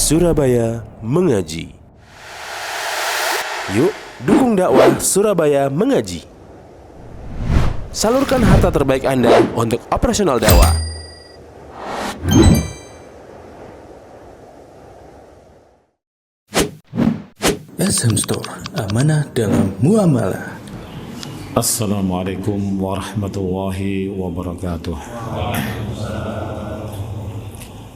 Surabaya Mengaji. Yuk, dukung dakwah Surabaya Mengaji. Salurkan harta terbaik Anda untuk operasional dakwah. SM Store, amanah dalam muamalah. Assalamualaikum warahmatullahi wabarakatuh.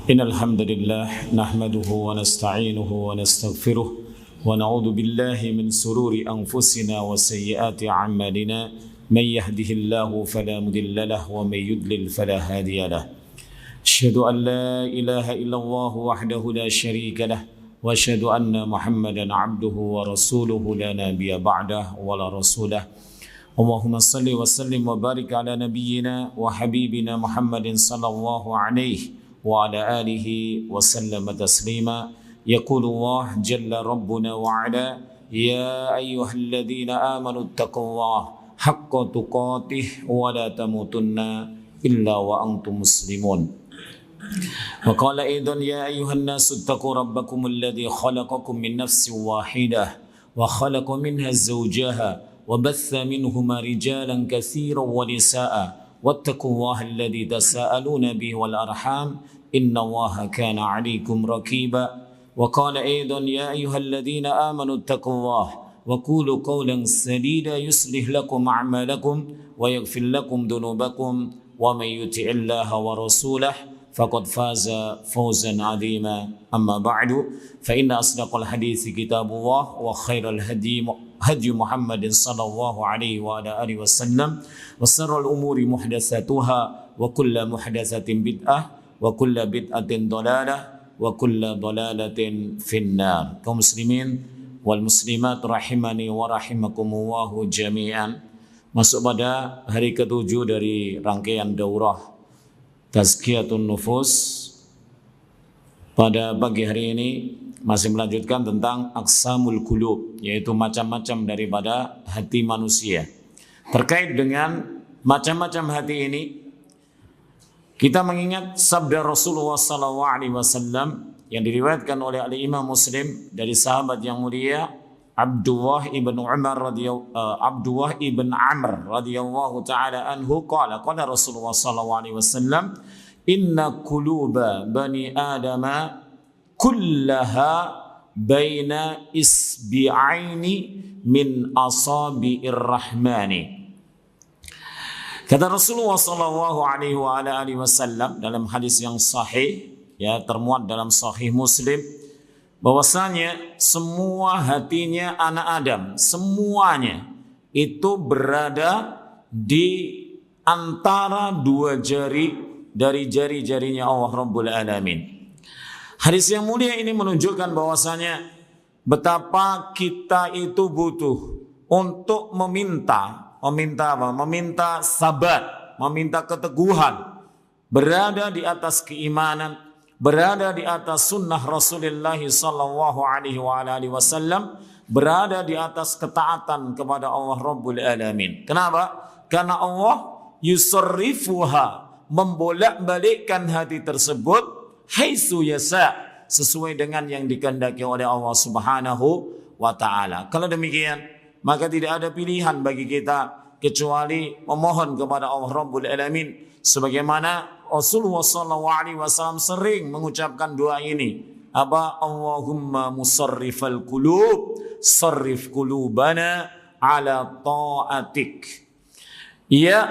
Innal hamdalillah nahmaduhu wa nasta'inuhu wa nastaghfiruh wa na'udzu billahi min sururi anfusina wa sayyiati a'malina may yahdihillahu fala mudilla lahu wa may yudlil fala hadiya lahu. Asyhadu an la ilaha illallah wahdahu la syarika lahu wa asyhadu anna Muhammadan 'abduhu wa rasuluhu la nabiyya ba'dahu wa la rasulah. Allahumma salli wa sallim wa barik ala nabiyyina wa habibina Muhammadin sallallahu alaihi wa ala alihi wa sallama taslima. Yaqulu Allah jalla rabbuna wa ala ya ayyuhalladzina amanu taqullaha haqqa tuqatih wa la tamutunna illa wa antum muslimun. Wa qala aidan ya ayyuhan nasu taqu rabbakum alladzi khalaqakum min nafsin wahidah wa khalaqa minha zawjaha wa batha minhuma rijalan katsiran wa nisaa wattaqullaha alladzi tasaaluna bihi wal arham innallaha kana 'alaykum raqiba. Wa qala aidan ya ayyuhalladzina amanu taqullaha wa qulu qawlan sadida yuslih lakum a'malakum wa yaghfir lakum dhunubakum wa may yuti'illaha wa rasulahu faqad faza fawzan 'azima. Amma ba'du fa inna asdaqal hadithi kitabullah wa khairal hadi Muhammadin sallallahu alaihi wa ala alihi wasallam wa sharral umuri muhdatsatuha wa kullu muhdatsatin bid'ah wa kullu bid'atin dhalalah wa kullu dhalalatin finnar. Kaum muslimin wal muslimat rahimani wa rahimakumullahu jami'an. Masuk pada hari ke-7 dari rangkaian daurah Tazkiyatun Nufus. Pada pagi hari ini masih melanjutkan tentang aqsamul qulub, yaitu macam-macam daripada hati manusia. Terkait dengan macam-macam hati ini, kita mengingat sabda Rasulullah SAW yang diriwayatkan oleh Imam Muslim dari sahabat yang mulia Abdullah ibn Amr radhiyallahu taala anhu qala Rasulullah sallallahu alaihi wasallam inna quluba bani adama kullaha baina isbi'aini min asabi'ir rahmani. Kata Rasulullah sallallahu alaihi wasallam dalam hadis yang sahih, ya, termuat dalam Sahih Muslim, bahwasanya semua hatinya anak Adam, semuanya itu berada di antara dua jari dari jari-jarinya Allah Rabbul Alamin. Hadis yang mulia ini menunjukkan bahwasanya betapa kita itu butuh untuk meminta sabat, meminta keteguhan, berada di atas keimanan, berada di atas sunnah Rasulullah sallallahu alaihi wasallam, berada di atas ketaatan kepada Allah Rabbul Alamin. Kenapa? Karena Allah yusarrifuha, membolak-balikkan hati tersebut haitsu yasa, sesuai dengan yang dikehendaki oleh Allah Subhanahu wa taala. Kalau demikian, maka tidak ada pilihan bagi kita kecuali memohon kepada Allah Rabbul Alamin, sebagaimana Rasulullah SAW sering mengucapkan doa ini. Apa? Allahumma musarrifal qulub, sarrif qulubana ala ta'atik. Ya,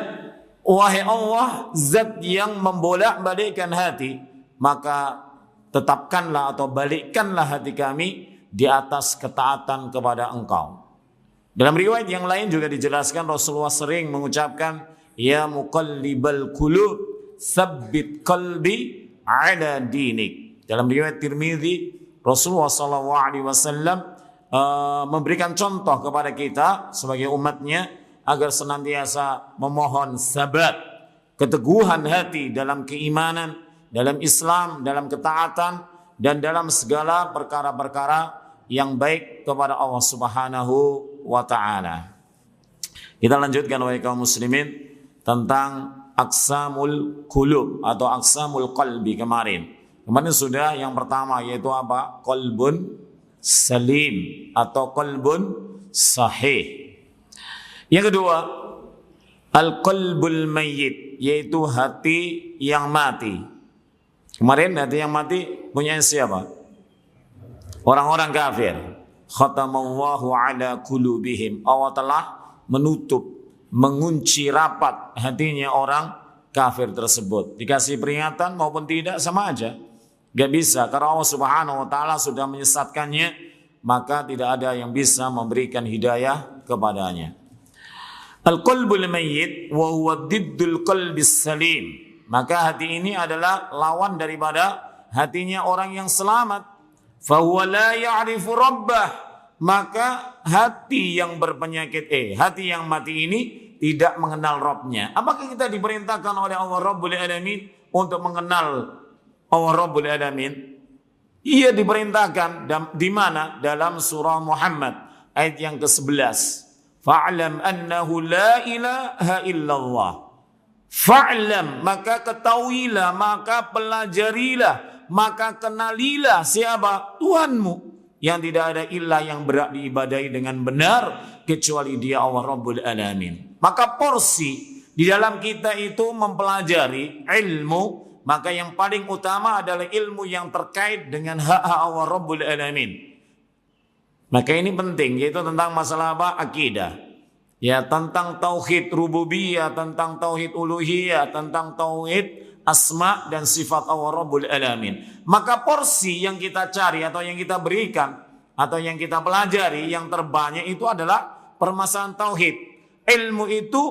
wahai Allah, zat yang membolak-balikkan hati, maka tetapkanlah atau balikkanlah hati kami di atas ketaatan kepada Engkau. Dalam riwayat yang lain juga dijelaskan Rasulullah sering mengucapkan ya muqallibal qulub tsabbit qalbi ala dinik. Dalam riwayat Tirmidzi, Rasulullah SAW memberikan contoh kepada kita sebagai umatnya agar senantiasa memohon sabat, keteguhan hati dalam keimanan, dalam Islam, dalam ketaatan, dan dalam segala perkara-perkara yang baik kepada Allah Subhanahu wa ta'ala. Kita lanjutkan wahai kaum muslimin tentang aqsamul qulub atau aqsamul qalbi kemarin. Kemarin sudah yang pertama yaitu apa? Qalbun salim atau qalbun sahih. Yang kedua, al-qalbul mayyit, yaitu hati yang mati. Kemarin hati yang mati punya siapa? Orang-orang kafir. Khatamallahu ala qulubihim. Allah telah menutup, mengunci rapat hatinya orang kafir tersebut. Dikasih peringatan maupun tidak sama aja. Gak bisa, karena Allah Subhanahu wa ta'ala sudah menyesatkannya, maka tidak ada yang bisa memberikan hidayah kepadanya. Al-qalbul mayyit wa huwa diddul qalbis salim. Maka hati ini adalah lawan daripada hatinya orang yang selamat. Fa huwa la ya'rifu rabbah. Maka hati yang berpenyakit hati yang mati ini tidak mengenal Rabbnya. Apakah kita diperintahkan oleh Allah Rabbul Alamin untuk mengenal Allah Rabbul Alamin? Ia diperintahkan di mana? Dalam surah Muhammad ayat yang ke-11. Fa'lam annahu la ilaha illallah. Fa'lam, maka ketahuilah, maka pelajarilah, maka kenalilah siapa? Tuhanmu. Yang tidak ada ilah yang berhak diibadahi dengan benar kecuali Dia Allah Rabbul Alamin. Maka porsi di dalam kita itu mempelajari ilmu, maka yang paling utama adalah ilmu yang terkait dengan hak-hak Allah Rabbul Alamin. Maka ini penting, yaitu tentang masalah apa? Akidah. Ya, tentang tauhid rububiyah, tentang tauhid uluhiyah, tentang tauhid asma dan sifat Allah Rabbul Alamin. Maka porsi yang kita cari atau yang kita berikan atau yang kita pelajari yang terbanyak itu adalah permasalahan tauhid. Ilmu itu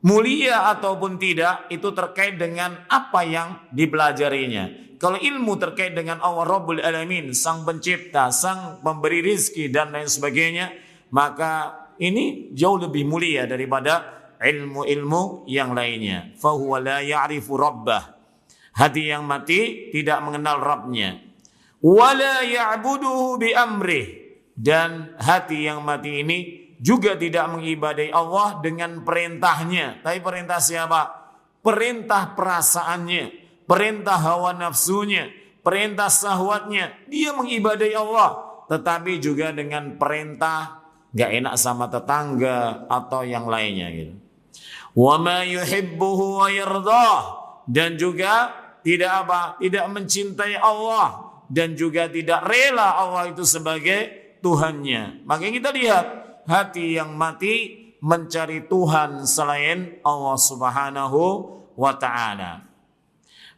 mulia ataupun tidak, itu terkait dengan apa yang dipelajarinya. Kalau ilmu terkait dengan Allah Rabbul Alamin, Sang Pencipta, Sang Pemberi rizki dan lain sebagainya, maka ini jauh lebih mulia daripada ilmu-ilmu yang lainnya. Fahuwa la ya'rifu rabbah. Hati yang mati tidak mengenal Rabbnya. Wala ya'buduhu bi amrih. Dan hati yang mati ini juga tidak mengibadai Allah dengan perintahnya. Tapi perintah siapa? Perintah perasaannya, perintah hawa nafsunya, perintah syahwatnya. Dia mengibadai Allah, tetapi juga dengan perintah gak enak sama tetangga atau yang lainnya gitu. Wa ma yuhibbuhu wa yardah, dan juga tidak tidak mencintai Allah dan juga tidak rela Allah itu sebagai Tuhannya. Maka kita lihat hati yang mati mencari Tuhan selain Allah Subhanahu wa ta'ala.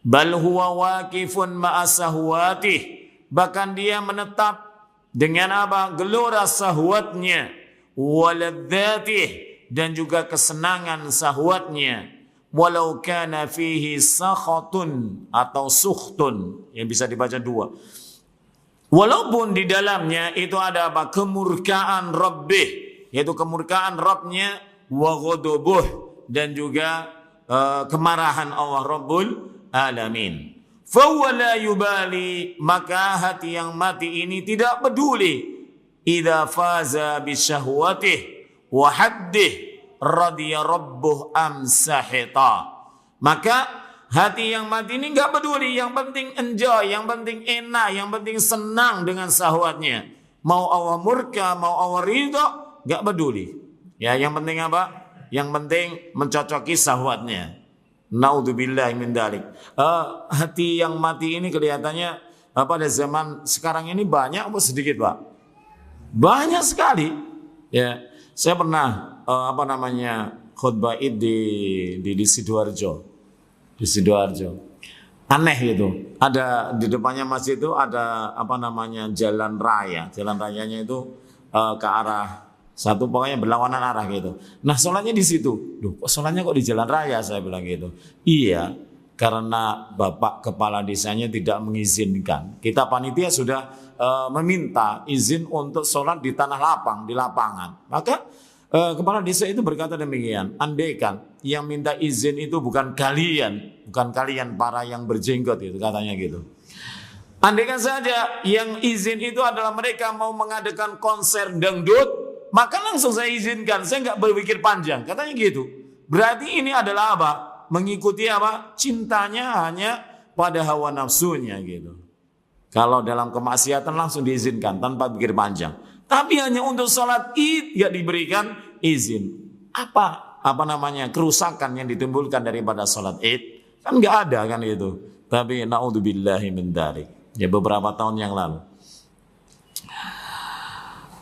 Bal huwa waqifun ma'a sahwatih, bahkan dia menetap dengan apa? Gelora sahwatnya, waladzatih, dan juga kesenangan sahwatnya, walau kana fihi sakhatun atau sukhtun, yang bisa dibaca dua. Walaupun di dalamnya itu ada apa? Kemurkaan Rabbih, yaitu kemurkaan Rabbnya, wa ghadabuh, dan juga kemarahan Allah Rabbul Alamin. Fahuwa la yubali, maka hati yang mati ini tidak peduli. Idza faza bisyahwatih wa haddih radiya rabbuh am sahita. Maka hati yang mati ini enggak peduli, yang penting enjoy, yang penting enak, yang penting senang dengan syahwatnya. Mau Allah murka, mau Allah ridha, enggak peduli. Ya, yang penting apa? Yang penting mencocoki syahwatnya. Naudzubillahi min dzalik. Hati yang mati ini kelihatannya pada zaman sekarang ini banyak atau sedikit, Pak? Banyak sekali. Ya, saya pernah khutbah Id di Sidoarjo. Di Sidoarjo. Aneh gitu. Ada di depannya masjid itu ada jalan raya. Jalan rayanya itu ke arah satu, pokoknya berlawanan arah gitu. Nah, sholatnya di situ. Duh, sholatnya kok di jalan raya, saya bilang gitu. Iya, karena Bapak Kepala Desanya tidak mengizinkan. Kita panitia sudah meminta izin untuk sholat di tanah lapang, di lapangan. Maka Kepala Desa itu berkata demikian, andaikan yang minta izin itu bukan kalian para yang berjenggot itu, katanya gitu. Andaikan saja yang izin itu adalah mereka mau mengadakan konser dangdut, maka langsung saya izinkan, saya nggak berpikir panjang, katanya gitu. Berarti ini adalah apa? Mengikuti apa? Cintanya hanya pada hawa nafsunya gitu. Kalau dalam kemaksiatan langsung diizinkan tanpa pikir panjang. Tapi hanya untuk sholat id ya diberikan izin. Apa namanya kerusakan yang ditimbulkan daripada sholat id? Kan nggak ada kan itu. Tapi naudzubillahi min dzalik. Ya beberapa tahun yang lalu.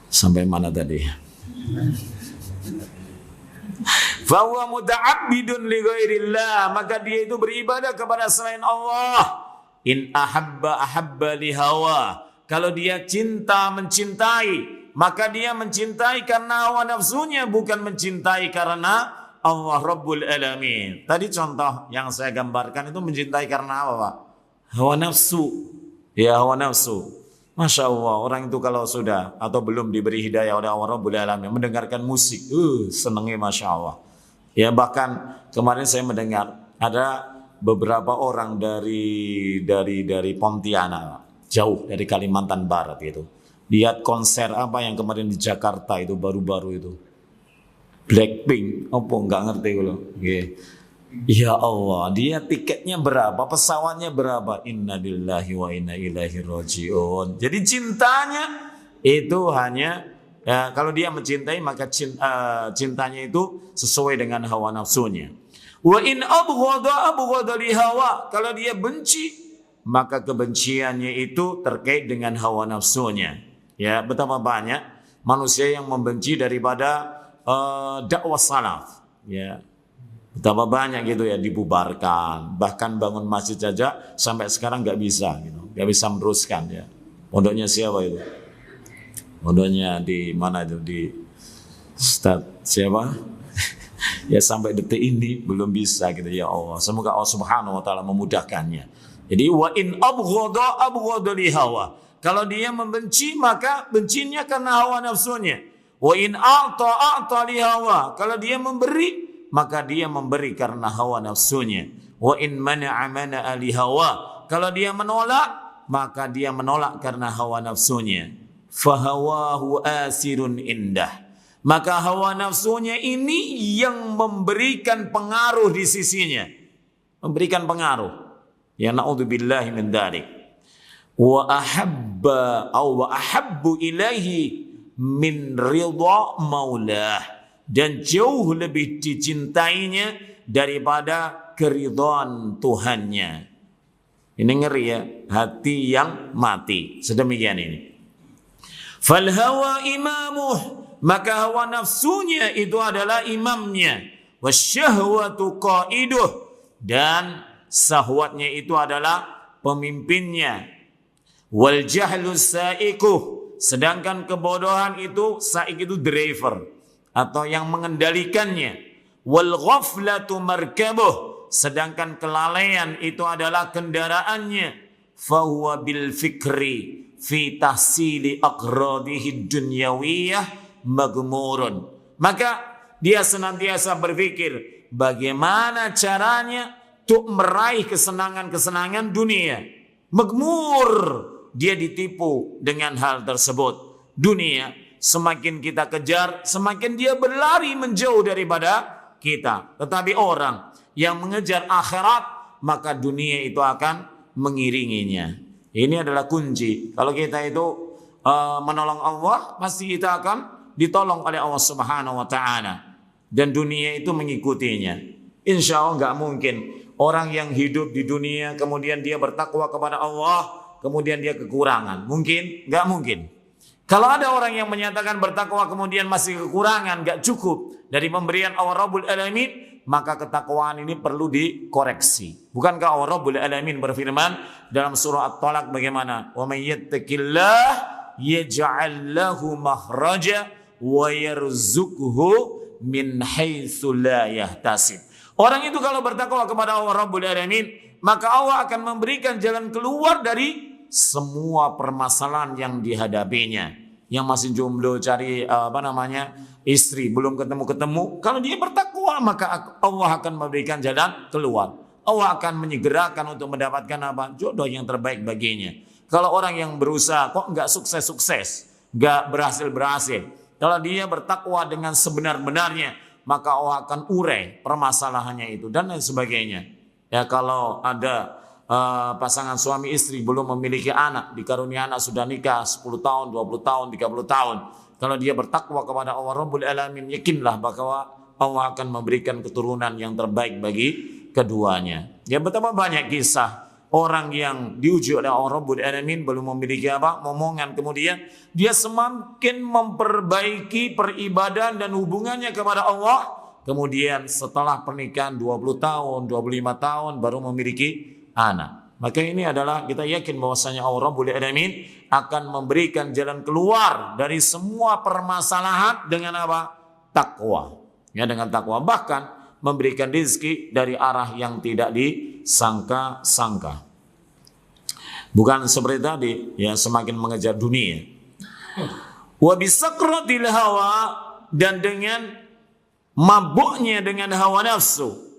Sampai mana tadi? Fahuwa muta'abbidun li ghairillah, maka dia itu beribadah kepada selain Allah. In ahabba li hawa, kalau dia cinta mencintai, maka dia mencintai karena hawa nafsunya, bukan mencintai karena Allah Rabbul Alamin. Tadi contoh yang saya gambarkan itu mencintai karena apa, Pak? Hawa nafsu. Ya, hawa nafsu. Masya Allah, orang itu kalau sudah atau belum diberi hidayah oleh Allah Rabbul Alamin mendengarkan musik, senangnya Masya Allah. Ya, bahkan kemarin saya mendengar ada beberapa orang dari Pontianak, jauh dari Kalimantan Barat itu. Lihat konser apa yang kemarin di Jakarta itu baru-baru itu. Blackpink, apa enggak ngerti loh. Ya Allah, dia tiketnya berapa, pesawatnya berapa? Inna lillahi wa inna ilaihi raji'un. Jadi cintanya itu hanya ya, kalau dia mencintai maka cintanya itu sesuai dengan hawa nafsunya. Wa in abghada li hawa, kalau dia benci maka kebenciannya itu terkait dengan hawa nafsunya. Ya, betapa banyak manusia yang membenci daripada dakwah salaf. Ya, betapa banyak gitu ya dibubarkan, bahkan bangun masjid saja sampai sekarang nggak bisa gitu, nggak bisa meneruskan ya. Pondoknya siapa itu? Pondoknya di mana itu, di Ustaz siapa? Ya sampai detik ini belum bisa gitu ya Allah. Semoga Allah Subhanahu wa taala memudahkannya. Jadi wa in abghada li hawa. Kalau dia membenci maka bencinya karena hawa nafsunya. Wa in a'ta li hawa. Kalau dia memberi maka dia memberi karena hawa nafsunya. Wa in mana'a li hawa. Kalau dia menolak maka dia menolak karena hawa nafsunya. Fahawahu asirun indah. Maka hawa nafsunya ini yang memberikan pengaruh di sisinya. Memberikan pengaruh. Ya na'udzubillahi min dzalik. Wa ahabbu ilaihi min ridha maulah. Dan jauh lebih dicintainya daripada keridhaan Tuhannya. Ini ngeri ya, hati yang mati. Sedemikian ini. Fal hawa imamuh, maka hawa nafsunya itu adalah imamnya. Wasyahwatu qaiduh, dan sahwatnya itu adalah pemimpinnya. Wal jahlu saikuh, sedangkan kebodohan itu saik itu driver atau yang mengendalikannya. Wal ghaflatu markabuh, sedangkan kelalaian itu adalah kendaraannya. Fahuwa bil fikri fi tahsili aqradihi dunyawiyah magmurun, maka dia senantiasa berpikir bagaimana caranya untuk meraih kesenangan-kesenangan dunia. Magmur, dia ditipu dengan hal tersebut. Dunia semakin kita kejar, semakin dia berlari menjauh daripada kita. Tetapi orang yang mengejar akhirat, maka dunia itu akan mengiringinya. Ini adalah kunci. Kalau kita itu menolong Allah, pasti kita akan ditolong oleh Allah Subhanahu wa taala. Dan dunia itu mengikutinya. Insya Allah nggak mungkin orang yang hidup di dunia kemudian dia bertakwa kepada Allah, kemudian dia kekurangan. Mungkin? Nggak mungkin. Kalau ada orang yang menyatakan bertakwa kemudian masih kekurangan, nggak cukup dari pemberian Allah Rabbul Alamin, maka ketakwaan ini perlu dikoreksi. Bukankah Allah Rabbul Alamin berfirman dalam surah At-Talaq bagaimana? Wa may yattaqillah yaj'al lahu makhraja wa yarzuqhu min haitsu la yahtasib. Orang itu kalau bertakwa kepada Allah Rabbul Alamin, maka Allah akan memberikan jalan keluar dari semua permasalahan yang dihadapinya. Yang masih jomblo cari istri belum ketemu-ketemu, kalau dia bertakwa maka Allah akan memberikan jalan keluar. Allah akan menyegerakan untuk mendapatkan jodoh yang terbaik baginya. Kalau orang yang berusaha kok enggak sukses-sukses, enggak berhasil-berhasil, kalau dia bertakwa dengan sebenar-benarnya, maka Allah akan urai permasalahannya itu dan lain sebagainya. Ya, kalau ada pasangan suami istri belum memiliki anak, dikarunia anak sudah nikah 10 tahun, 20 tahun, 30 tahun. Kalau dia bertakwa kepada Allah Rabbul Alamin, yakinlah bahwa Allah akan memberikan keturunan yang terbaik bagi keduanya. Ya, betapa banyak kisah orang yang diuji oleh Allah Rabbul Alamin belum memiliki momongan, kemudian dia semakin memperbaiki peribadahan dan hubungannya kepada Allah. Kemudian setelah pernikahan 20 tahun, 25 tahun baru memiliki anak. Maka ini adalah kita yakin bahwasanya Allah Rabbul Alamin akan memberikan jalan keluar dari semua permasalahan dengan takwa. Ya, dengan takwa, bahkan memberikan rezeki dari arah yang tidak disangka-sangka. Bukan seperti tadi, ya, semakin mengejar dunia. Wa bisakratil hawa, dan dengan mabuknya dengan hawa nafsu.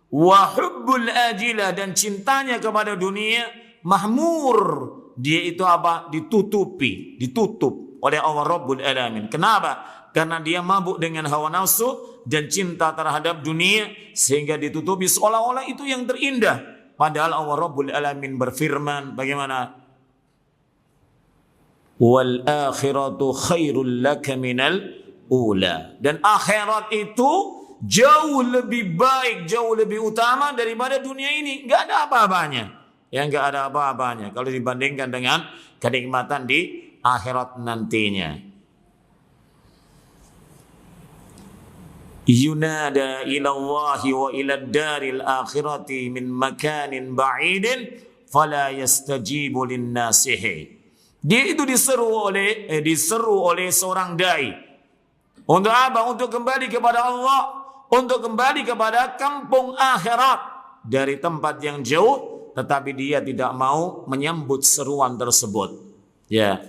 Wa hubbul ajilah, dan cintanya kepada dunia, mahmur, dia itu ditutup oleh Allah Rabbul Alamin. Kenapa? Karena dia mabuk dengan hawa nafsu dan cinta terhadap dunia, sehingga ditutupi seolah-olah itu yang terindah. Padahal Allah Rabbul Alamin berfirman bagaimana? Wal akhiratu khairul laka minal ula, dan akhirat itu jauh lebih baik, jauh lebih utama daripada dunia ini. Gak ada apa-apanya. Ya, gak ada apa-apanya kalau dibandingkan dengan kenikmatan di akhirat nantinya. Yunada ilallahi wa ila daril akhirati min makanin ba'idin fala yastajibu linnasihi. Dia itu diseru oleh seorang dai. Untuk apa? Untuk kembali kepada Allah, untuk kembali kepada kampung akhirat dari tempat yang jauh, tetapi dia tidak mau menyambut seruan tersebut. Ya.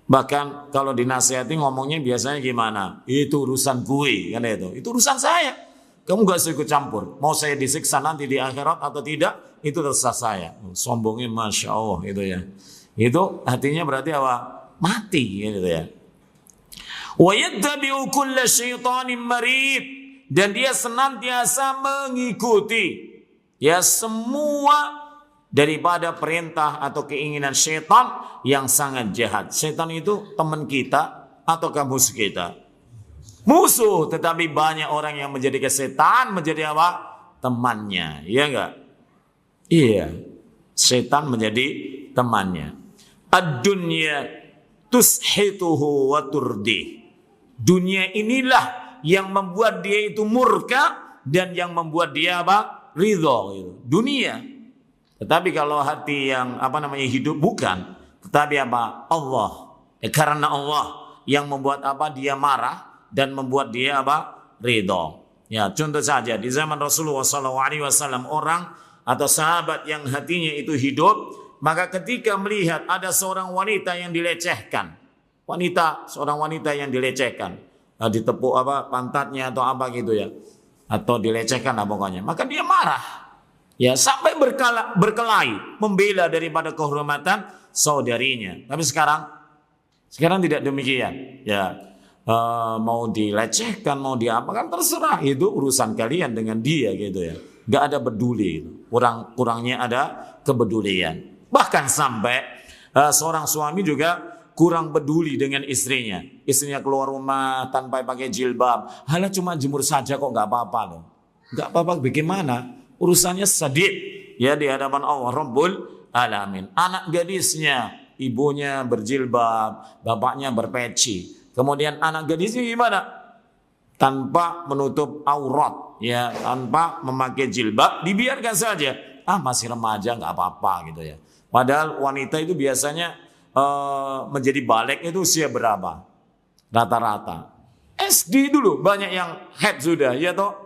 Bahkan kalau dinasihati ngomongnya biasanya gimana? Itu urusan gue, kan itu. Itu urusan saya. Kamu gak usah ikut campur. Mau saya disiksa nanti di akhirat atau tidak, itu terserah saya. Sombongnya Masya Allah gitu ya. Itu hatinya berarti mati gitu ya. Wa yattabi'u kulla syaitanin marid, dan dia senantiasa mengikuti ya semua daripada perintah atau keinginan syaitan yang sangat jahat. Syaitan itu teman kita ataukah musuh kita? Musuh, tetapi banyak orang yang menjadikan setan menjadi temannya, iya enggak? Iya, setan menjadi temannya. Ad-dunya tushituhu wa turdih. Dunia inilah yang membuat dia itu murka dan yang membuat dia ridho gitu. Dunia. Tetapi kalau hati yang hidup bukan, tetapi Allah. Karena Allah yang membuat dia marah dan membuat dia ridho. Ya, contoh saja di zaman Rasulullah SAW, orang atau sahabat yang hatinya itu hidup, maka ketika melihat ada seorang wanita yang dilecehkan, seorang wanita yang dilecehkan, ditepuk pantatnya atau gitu ya, atau dilecehkan pokoknya, maka dia marah. Ya, sampai berkelahi membela daripada kehormatan saudarinya. Tapi sekarang tidak demikian. Ya, mau dilecehkan, mau diapakan terserah, itu urusan kalian dengan dia gitu ya. Gak ada peduli. Kurangnya ada kepedulian. Bahkan sampai seorang suami juga kurang peduli dengan istrinya. Istrinya keluar rumah tanpa pakai jilbab. Halah cuma jemur saja kok gak apa-apa loh. Gak apa-apa bagaimana? Urusannya sedih ya di hadapan Allah Rabbul Alamin. Anak gadisnya, ibunya berjilbab, bapaknya berpeci. Kemudian anak gadisnya gimana? Tanpa menutup aurat, ya, tanpa memakai jilbab, dibiarkan saja. Masih remaja nggak apa-apa gitu ya. Padahal wanita itu biasanya menjadi balik itu usia berapa? Rata-rata SD dulu banyak yang head sudah, ya toh.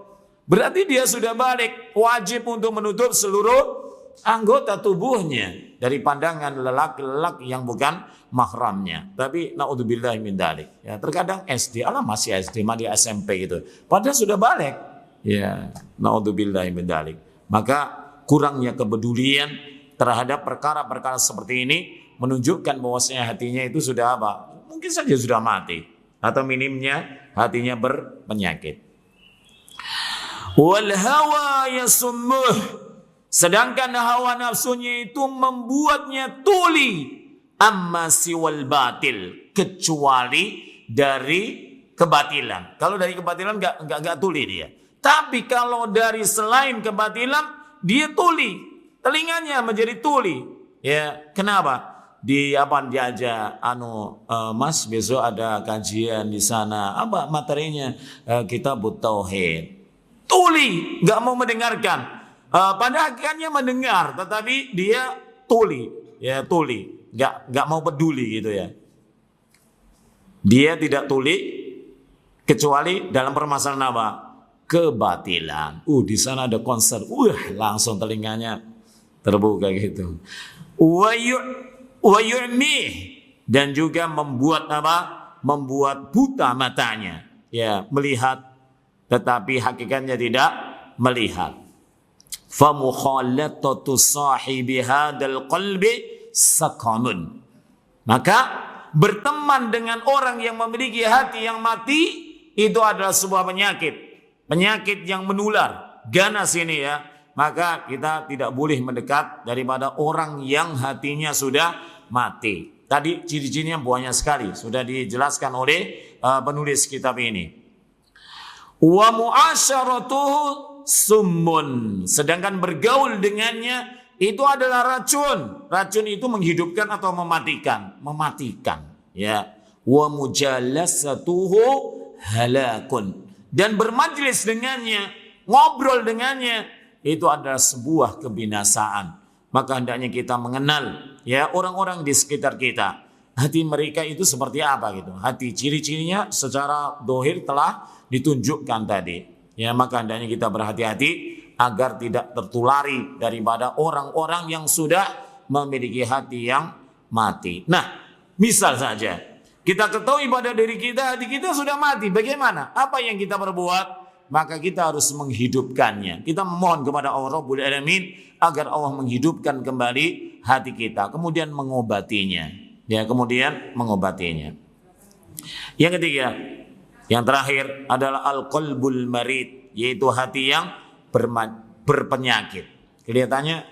Berarti dia sudah balik, wajib untuk menutup seluruh anggota tubuhnya dari pandangan lelaki-lelaki yang bukan mahramnya. Tapi naudzubillah min dzalik. Ya, terkadang SD, masih SD, masih SMP gitu. Padahal sudah balik. Ya, naudzubillah min dzalik. Maka kurangnya kepedulian terhadap perkara-perkara seperti ini menunjukkan bahwasanya hatinya itu sudah mungkin saja sudah mati, atau minimnya hatinya berpenyakit. Wal hawa yasummuh, Sedangkan hawa nafsunya itu membuatnya tuli amma siwal batil, kecuali dari kebatilan. Kalau dari kebatilan enggak tuli dia. Tapi kalau dari selain kebatilan dia tuli, telinganya menjadi tuli. Ya, kenapa? Diajak Mas besok ada kajian di sana. Apa materinya? Kitab Tauhid. Tuli, enggak mau mendengarkan. Pada akhirnya mendengar, tetapi dia tuli, ya tuli, nggak mau peduli gitu ya. Dia tidak tuli kecuali dalam permasalahan apa? Kebatilan. Di sana ada konser, langsung telinganya terbuka gitu. Wa yu'mih, dan juga membuat apa? Membuat buta matanya, ya melihat, tetapi hakikatnya tidak melihat. Famukhalatatu sahibi hadal qalbi saqamun. Maka berteman dengan orang yang memiliki hati yang mati itu adalah sebuah penyakit yang menular, ganas ini ya. Maka kita tidak boleh mendekat daripada orang yang hatinya sudah mati. Tadi ciri-cirinya banyak sekali, sudah dijelaskan oleh penulis kitab ini. Wa mu'asyaratuhu summun, sedangkan bergaul dengannya itu adalah racun. Racun itu menghidupkan atau mematikan, ya. Wa mujalasatuhu halakun, dan bermajlis dengannya, ngobrol dengannya itu adalah sebuah kebinasaan. Maka hendaknya kita mengenal, ya, orang-orang di sekitar kita. Hati mereka itu seperti apa gitu. Hati, ciri-cirinya secara dohir telah ditunjukkan tadi. Ya, maka hendaknya kita berhati-hati agar tidak tertulari daripada orang-orang yang sudah memiliki hati yang mati. Nah, misal saja kita ketahui pada diri kita, hati kita sudah mati. Bagaimana? Apa yang kita perbuat? Maka kita harus menghidupkannya. Kita memohon kepada Allah Rabbul Alamin agar Allah menghidupkan kembali hati kita, kemudian mengobatinya. Ya, kemudian mengobatinya. Yang ketiga, yang terakhir adalah al-qalbul marid, yaitu hati yang berpenyakit. Kelihatannya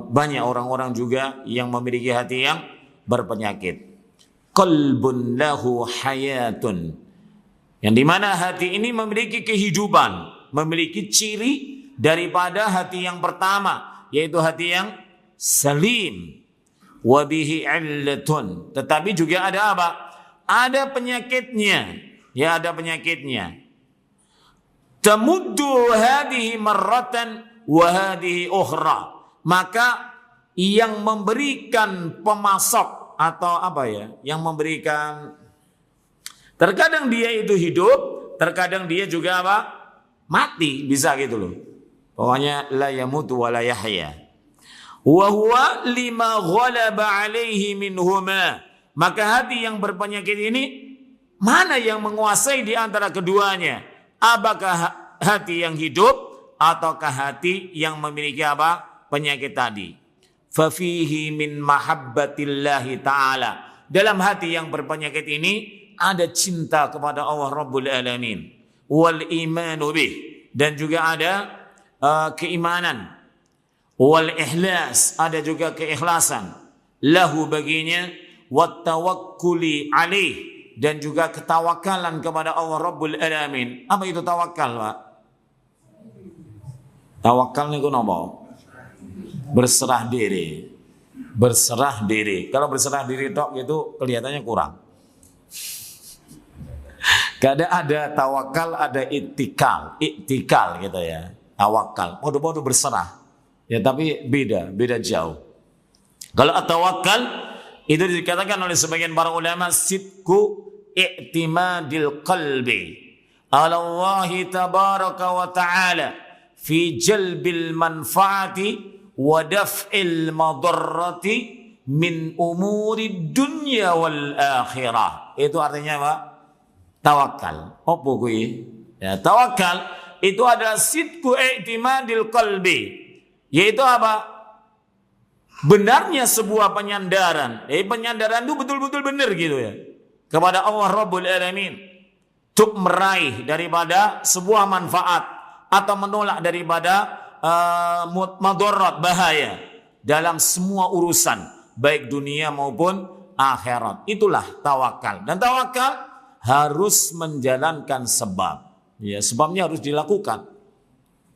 banyak orang-orang juga yang memiliki hati yang berpenyakit. Qalbun lahu hayatun, yang dimana hati ini memiliki kehidupan, memiliki ciri daripada hati yang pertama, yaitu hati yang salim. Wa bihi illatun, tetapi juga ada apa? Ada penyakitnya, ya ada penyakitnya. Tamuddu hadhihi marratan wa hadhihi ukhra. Maka yang memberikan pemasok atau apa ya? Yang memberikan, terkadang dia itu hidup, terkadang dia juga apa? Mati, bisa gitu loh. Pokoknya la yamutu wa la yahya. Wa huwa lima ghalaba alaihi minhuma. Maka hati yang berpenyakit ini, mana yang menguasai di antara keduanya? Apakah hati yang hidup ataukah hati yang memiliki apa? Penyakit tadi. Fafihi min mahabbatillahi ta'ala. Dalam hati yang berpenyakit ini ada cinta kepada Allah Rabbul Alamin. Wal imanu bih, dan juga ada keimanan. Wal ihlas, ada juga keikhlasan. Lahu baginya, wat tawakkuli alaih, dan juga ketawakalan kepada Allah Rabbul Alamin. Apa itu tawakal, Pak? Tawakal niku napa? Berserah diri. Berserah diri. Kalau berserah diri tok itu kelihatannya kurang. Kadang ada tawakal, ada iktikal gitu ya. Tawakal, podo-podo berserah. Ya tapi beda jauh. Kalau at-tawakkal itu dikatakan oleh sebagian para ulama sidku i'timadil qalbi ala Allah tabaraka wa ta'ala fi jalbil manfaati wa daf'il madarrati min umuri dunya wal akhirah. Itu artinya apa? Tawakal. Apa kuwi? Ya, tawakal itu adalah sidku i'timadil qalbi, yaitu apa? Benarnya sebuah penyandaran. Penyandaran itu betul-betul benar gitu ya. Kepada Allah Rabbul Alamin. Untuk meraih daripada sebuah manfaat atau menolak daripada madarat, bahaya dalam semua urusan baik dunia maupun akhirat. Itulah tawakal. Dan tawakal harus menjalankan sebab. Ya, sebabnya harus dilakukan.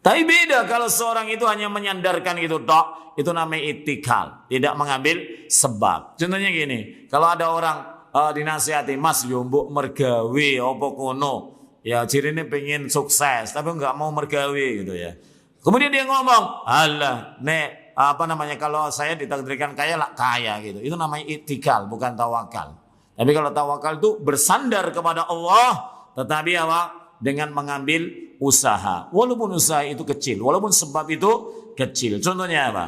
Tapi beda kalau seorang itu hanya menyandarkan itu tok, itu namanya itikal, tidak mengambil sebab. Contohnya gini, kalau ada orang dinasihati, Mas yo mbok mergawe apa kono, ya cirine pengen sukses tapi enggak mau mergawe gitu ya. Kemudian dia ngomong, alah nek kalau saya ditakdirkan kaya lah kaya gitu. Itu namanya itikal, bukan tawakal. Tapi kalau tawakal itu bersandar kepada Allah, tetapi dengan mengambil usaha. Walaupun usaha itu kecil, walaupun sebab itu kecil. Contohnya apa?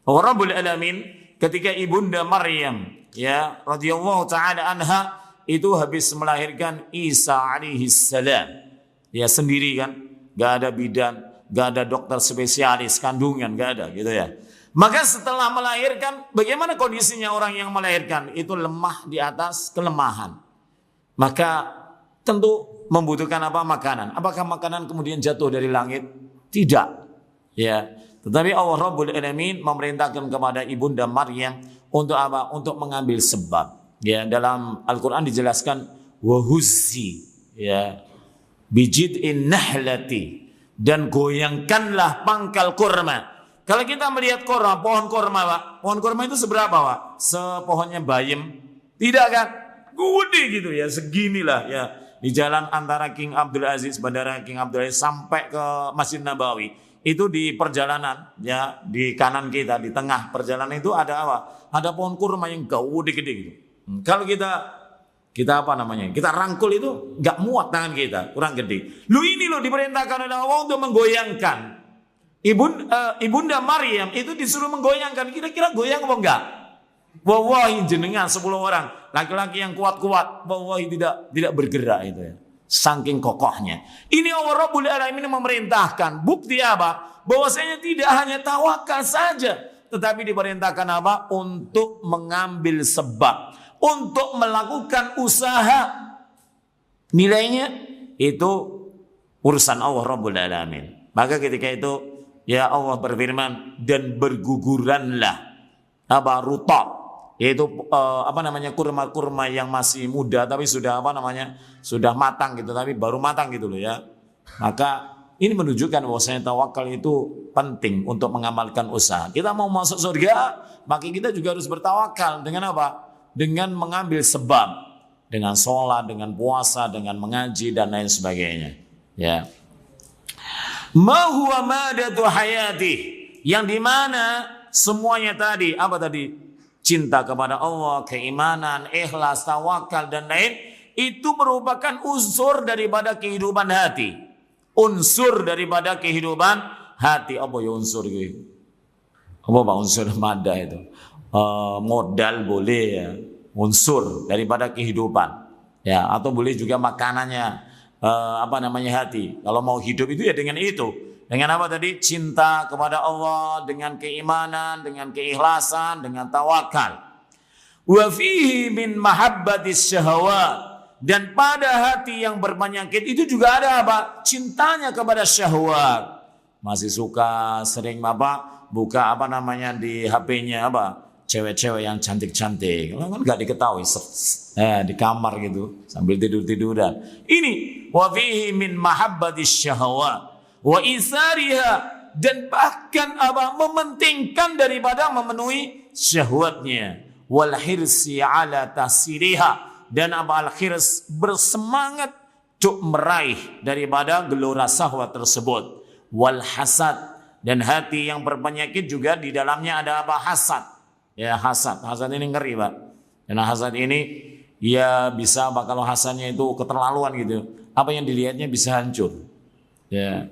Rabbul Alamin ketika ibunda Maryam ya radhiyallahu taala anha itu habis melahirkan Isa alaihi salam. Ya sendiri kan, enggak ada bidan, enggak ada dokter spesialis kandungan, enggak ada gitu ya. Maka setelah melahirkan, bagaimana kondisinya orang yang melahirkan? Itu lemah di atas kelemahan. Maka tentu membutuhkan makanan. Apakah makanan kemudian jatuh dari langit? Tidak. Ya. Tetapi Allah Rabbul Alamin memerintahkan kepada ibunda Maryam untuk Untuk mengambil sebab. Ya, dalam Al-Qur'an dijelaskan wahuzzi ya bijid'in nahlati, dan goyangkanlah pangkal kurma. Kalau kita melihat pohon kurma, Pak, pohon kurma itu seberapa, Pak? Sepohonnya bayem? Tidak kan? Gede gitu ya, seginilah ya. Di jalan antara King Abdul Aziz, Bandara King Abdul Aziz sampai ke Masjid Nabawi. Itu di perjalanan ya, di kanan kita, di tengah perjalanan itu ada Ada pohon kurma yang gede gitu. Kalau kita kita rangkul itu nggak muat tangan kita, kurang gede. Ini diperintahkan oleh Allah untuk menggoyangkan. Ibunda Maryam itu disuruh menggoyangkan. Kira-kira goyang apa enggak? Wallahi jenengan 10 orang laki-laki yang kuat-kuat, wallahi tidak bergerak itu ya. Saking kokohnya. Ini Allah Rabbul Alamin memerintahkan. Bukti apa? Bahwasanya tidak hanya tawakal saja, tetapi diperintahkan untuk mengambil sebab, untuk melakukan usaha. Nilainya itu urusan Allah Rabbul Alamin. Maka ketika itu ya Allah berfirman, dan berguguranlah rutab, yaitu kurma-kurma yang masih muda tapi sudah sudah matang gitu, tapi baru matang gitu loh ya. Maka ini menunjukkan bahwasanya tawakal itu penting untuk mengamalkan usaha. Kita mau masuk surga, maka kita juga harus bertawakal dengan dengan mengambil sebab, dengan sholat, dengan puasa, dengan mengaji dan lain sebagainya ya. Ma huwa madatu hayati, yang dimana semuanya tadi cinta kepada Allah, keimanan, ikhlas, tawakal dan lain, itu merupakan unsur daripada kehidupan hati. Unsur daripada kehidupan hati. Apa ya unsur itu? Apa unsur mada itu? Modal boleh ya, unsur daripada kehidupan ya, atau boleh juga makanannya hati. Kalau mau hidup itu ya dengan itu, dengan cinta kepada Allah, dengan keimanan, dengan keikhlasan, dengan tawakal. Wa fihi min mahabbatis syahwat, dan pada hati yang berpenyakit itu juga ada cintanya kepada syahwat. Masih suka sering buka di HP-nya cewek-cewek yang cantik-cantik, kan nggak diketahui di kamar gitu sambil tidur-tiduran. Ini wa fihi min mahabbatis syahwat wa isariha, dan bahkan mementingkan daripada memenuhi syahwatnya, wal hirsi ala tasiriha, dan al-khirs bersemangat untuk meraih daripada gelora syahwat tersebut, wal hasad, dan hati yang berpenyakit juga di dalamnya ada hasad. Ya hasad ini ngeri Pak. Dan hasad ini ya bisa kalau hasadnya itu keterlaluan gitu, apa yang dilihatnya bisa hancur. Ya.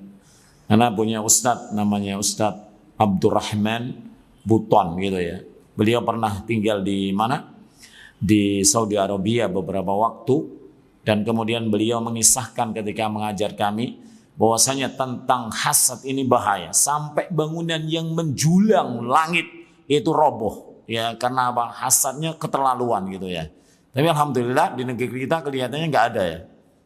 Karena punya ustadz namanya Ustadz Abdurrahman Buton gitu ya. Beliau pernah tinggal di mana? Di Saudi Arabia beberapa waktu, dan kemudian beliau mengisahkan ketika mengajar kami bahwasanya tentang hasad ini bahaya, sampai bangunan yang menjulang langit itu roboh ya, karena hasadnya keterlaluan gitu ya. Tapi alhamdulillah di negeri kita kelihatannya nggak ada ya.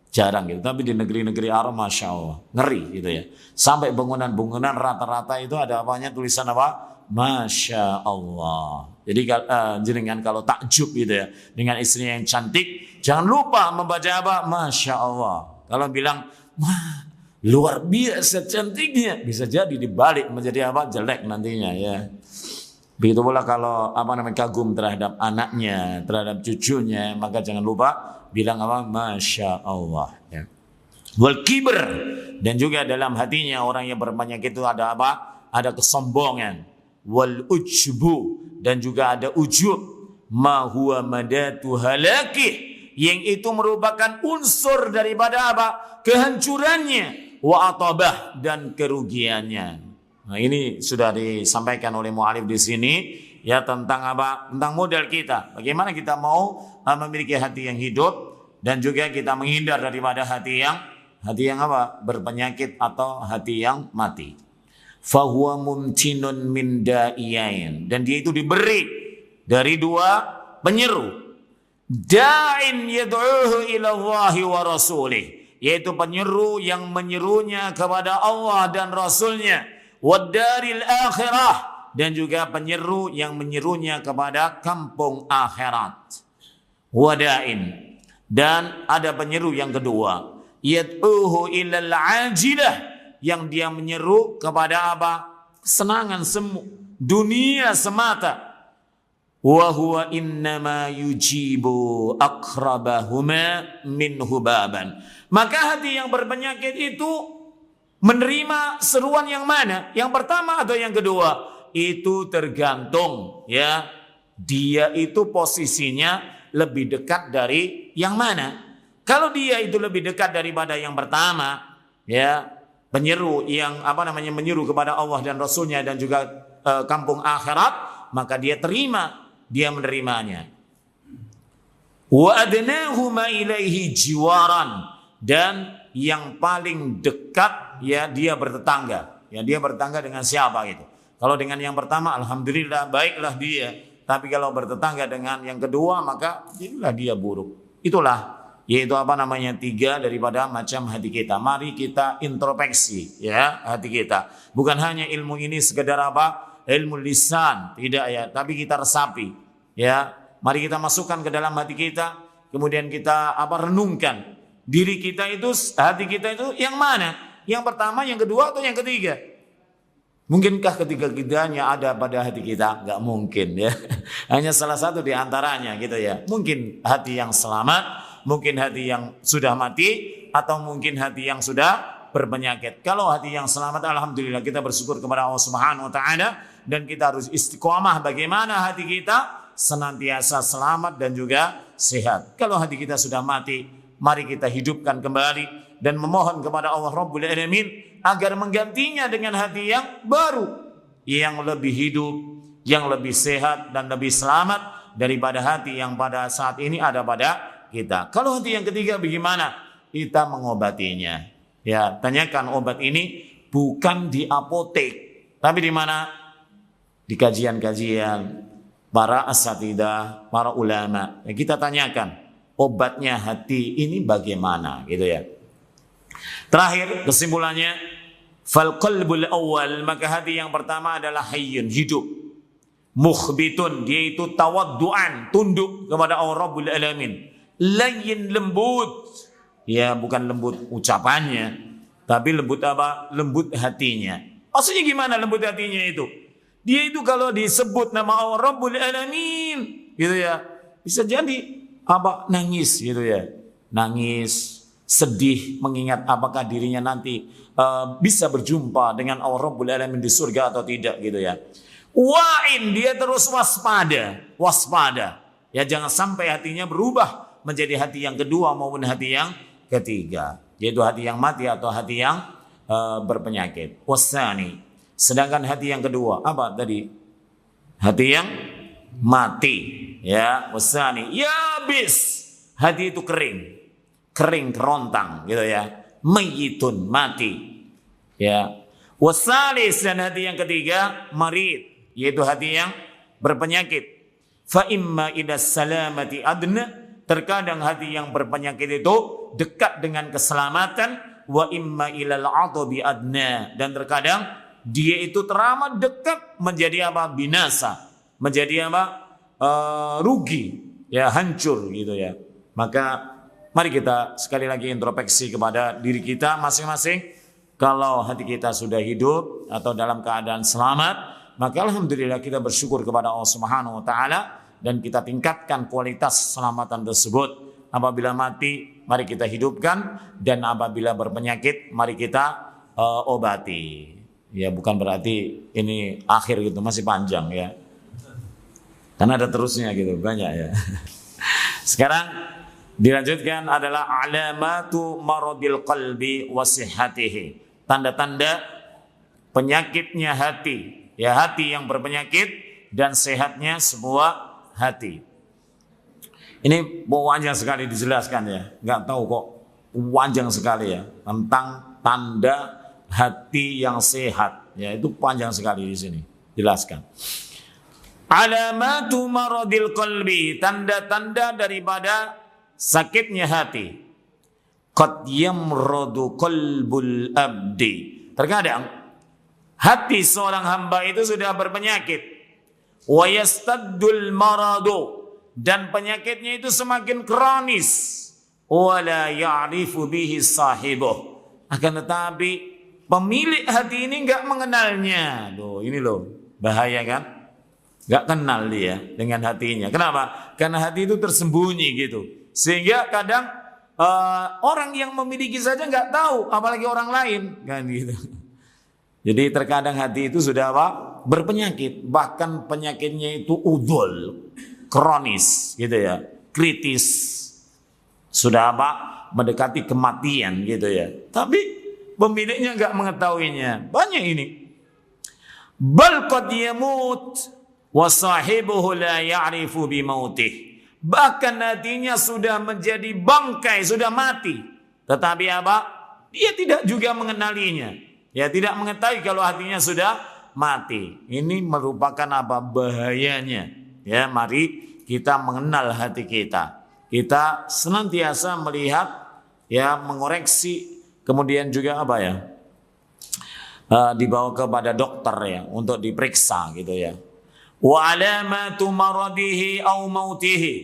Jarang gitu. Tapi di negeri-negeri Arab Masya Allah. Ngeri gitu ya. Sampai bangunan-bangunan rata-rata itu ada apanya tulisan apa? Masya Allah. Jadi jenengan kalau takjub gitu ya. Dengan istrinya yang cantik. Jangan lupa membaca apa? Masya Allah. Kalau bilang, wah luar biasa cantiknya. Bisa jadi dibalik menjadi apa? Jelek nantinya ya. Begitu pula kalau kagum terhadap anaknya, terhadap cucunya, maka jangan lupa bilang apa? Masya Allah. Ya. Wal kibr, dan juga dalam hatinya orang yang berpenyakit itu ada apa? Ada kesombongan. Wal ujbu, dan juga ada ujub. Ma huwa madatu halakih, yang itu merupakan unsur daripada apa? Kehancurannya. Wa atabah, dan kerugiannya. Nah, ini sudah disampaikan oleh mu'alif di sini ya, tentang apa? Tentang modal kita. Bagaimana kita mau memiliki hati yang hidup dan juga kita menghindar daripada hati yang apa? Berpenyakit atau hati yang mati. Fahuwa mumtinun min da'iyain, dan dia itu diberi dari dua penyeru. Da'in yad'uhu ila Allahi wa rasulih, yaitu penyeru yang menyerunya kepada Allah dan Rasulnya. Wadaril akhirah, dan juga penyeru yang menyerunya kepada kampung akhirat. Wadain, dan ada penyeru yang kedua, yad'uhu ilal ajilah, yang dia menyeru kepada apa? Kesenangan semu dunia semata. Wa huwa innama yujibu aqrabahuma minhu baban, maka hati yang berpenyakit itu menerima seruan yang mana? Yang pertama atau yang kedua? Itu tergantung ya. Dia itu posisinya lebih dekat dari yang mana? Kalau dia itu lebih dekat daripada yang pertama, ya, penyeru yang menyeru kepada Allah dan Rasulnya dan juga kampung akhirat, maka dia menerimanya. Wa adnahuma ilaihi jiwaran, dan yang paling dekat ya dia bertetangga. Ya, dia bertetangga dengan siapa gitu. Kalau dengan yang pertama alhamdulillah baiklah dia, tapi kalau bertetangga dengan yang kedua maka jadilah dia buruk. Itulah yaitu tiga daripada macam hati kita. Mari kita introspeksi ya hati kita. Bukan hanya ilmu ini sekedar ilmu lisan, tidak ya, tapi kita resapi ya. Mari kita masukkan ke dalam hati kita, kemudian kita renungkan. Diri kita itu, hati kita itu yang mana? Yang pertama, yang kedua, atau yang ketiga? Mungkinkah ketiga-tiganya ada pada hati kita? Gak mungkin ya. Hanya salah satu di antaranya gitu ya. Mungkin hati yang selamat, mungkin hati yang sudah mati, atau mungkin hati yang sudah berpenyakit. Kalau hati yang selamat, alhamdulillah kita bersyukur kepada Allah Subhanahu wa taala, dan kita harus istiqomah bagaimana hati kita senantiasa selamat dan juga sehat. Kalau hati kita sudah mati, mari kita hidupkan kembali dan memohon kepada Allah Rabbul Alamin agar menggantinya dengan hati yang baru, yang lebih hidup, yang lebih sehat dan lebih selamat daripada hati yang pada saat ini ada pada kita. Kalau hati yang ketiga bagaimana? Kita mengobatinya. Ya, tanyakan obat ini bukan di apotek, tapi di mana? Di kajian-kajian para asatidah, para ulama. Ya, kita tanyakan obatnya hati ini bagaimana gitu ya. Terakhir kesimpulannya, fal qalbul awal, maka hati yang pertama adalah hayyun, hidup. Mukhbitun, dia itu tawadduan, tunduk kepada Allah Rabbul Alamin. Layyin, lembut. Ya, bukan lembut ucapannya, tapi lembut apa? Lembut hatinya. Maksudnya gimana lembut hatinya itu? Dia itu kalau disebut nama Allah Rabbul Alamin gitu ya, bisa jadi nangis gitu ya. Nangis, sedih, mengingat apakah dirinya nanti bisa berjumpa dengan Allah Rabbul Alamin di surga atau tidak gitu ya. Wa'in, dia terus waspada. Ya, jangan sampai hatinya berubah menjadi hati yang kedua maupun hati yang ketiga, yaitu hati yang mati atau hati yang berpenyakit. Wasani, sedangkan hati yang kedua apa tadi? Hati yang mati. Ya, wasani yabis, hati itu kering kerontang gitu ya. Mayyitun, mati. Ya. Wasalis, dan hati yang ketiga marid, yaitu hati yang berpenyakit. Fa imma ila salamati adna Terkadang hati yang berpenyakit itu dekat dengan keselamatan, wa imma ilal adabi adna, dan terkadang dia itu teramat dekat menjadi apa? Binasa, menjadi apa? Rugi, ya, hancur gitu ya. Maka mari kita sekali lagi introspeksi kepada diri kita masing-masing. Kalau hati kita sudah hidup atau dalam keadaan selamat, maka alhamdulillah kita bersyukur kepada Allah Subhanahu wa taala dan kita tingkatkan kualitas keselamatan tersebut. Apabila mati, mari kita hidupkan, dan apabila berpenyakit, mari kita obati. Ya, bukan berarti ini akhir gitu, masih panjang ya. Karena ada terusnya gitu, banyak ya. Sekarang dilanjutkan adalah alamatu maradil qalbi wa sihhatihi. Tanda-tanda penyakitnya hati. Ya, hati yang berpenyakit dan sehatnya sebuah hati. Ini panjang sekali dijelaskan ya. Nggak tahu kok panjang sekali ya tentang tanda hati yang sehat. Ya, itu panjang sekali di sini. Jelaskan. Alamatu maradil qalbi, tanda-tanda daripada sakitnya hati. Qad yamradu qalbul abdi. Terkadang hati seorang hamba itu sudah berpenyakit. Wa yastaddul maradu, dan penyakitnya itu semakin kronis. Wala ya'rifu bihi sahibuh. Akan tetapi pemilik hati ini enggak mengenalnya. Loh, ini loh, bahaya kan? Enggak kenal dia dengan hatinya. Kenapa? Karena hati itu tersembunyi gitu. Sehingga kadang orang yang memiliki saja enggak tahu, apalagi orang lain kan gitu. Jadi terkadang hati itu sudah apa? Berpenyakit, bahkan penyakitnya itu udhul, kronis gitu ya, kritis. Sudah apa? Mendekati kematian gitu ya. Tapi pemiliknya enggak mengetahuinya. Banyak ini. Bal qad yamut wa sahibuhu la ya'rifu bi mautih. Bahkan hatinya sudah menjadi bangkai, sudah mati. Tetapi apa? Dia tidak juga mengenalinya. Ya, tidak mengetahui kalau hatinya sudah mati. Ini merupakan apa? Bahayanya. Ya, mari kita mengenal hati kita. Kita senantiasa melihat, ya, mengoreksi, kemudian juga apa ya? Dibawa kepada dokter ya untuk diperiksa gitu ya. Wa alamatu maradihi au mautihi,